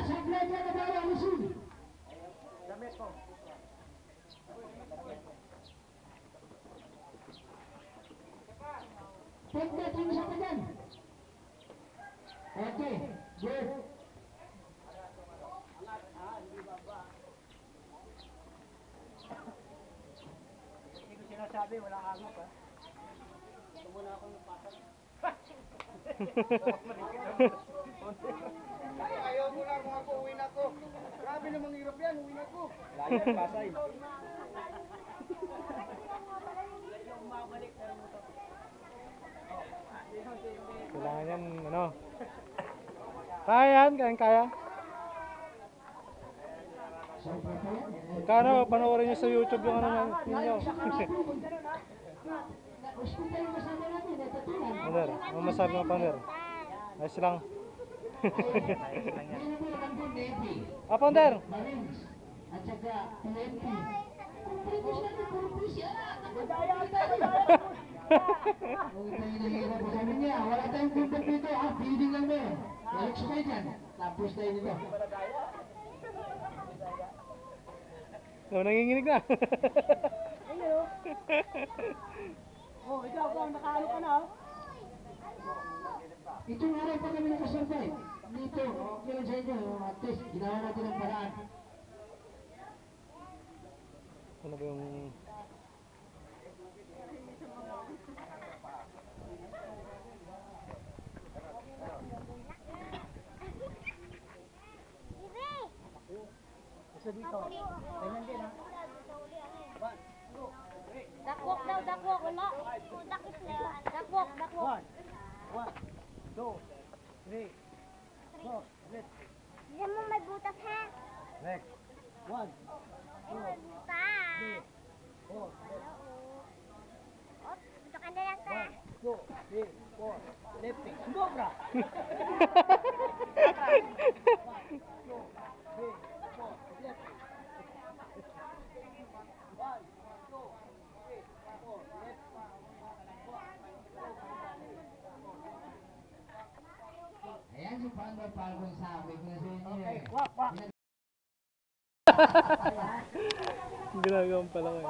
sa plaza na para alisin. Damit ko. Take that yung isa pa dyan. Okay, good. Hindi ko sinasabi, walang agok ha. Ito muna akong napasag. Ayaw mo lang kung ako uwi na ko. Grabe namang hirap yan, uwi na ko. Layan, Pasay. Kailangan yan, ano. Kaya yan, kaya. Kano, panoorin nyo sa YouTube yung ano ninyo. Hospital yung kasama natin, natatulan. Pander, ano masabi mo, Pander? Ayos lang. Pander! At saka TNT. Previous natin, purpose yan. Huwag tayo nahihirap sa amin niya. Wala tayong contact dito. Feeding lang mo. Alex kayo dyan. Tapos tayo dito. No, nanginginig na. Ayun. Oh, ikaw kung nakalo ka na. Itong araw pa kami nakasurvive. Dito, okay lang sa inyo. At least, ginawa natin ang paraan. Ano ba yung... Isa dito. Ganyan din ha. Dakwok daw, dakwok. Wala. Dakis na. Dakwok, dakwok. 1, 2, 3, 4, ulit. Diyan mo may butas ha. Next. 1, 2, May butas. 4, Oh, buto ka na lang ta. 1, 2, 3, 4, lifting. Sobra! 1, 2, 3, 4, lifting. 1, 2, 3, 4, lifting. Ayan si Pandor Palmon sabi ko sa inyo. Okay, wak, wak. Ginagawa pala kayo.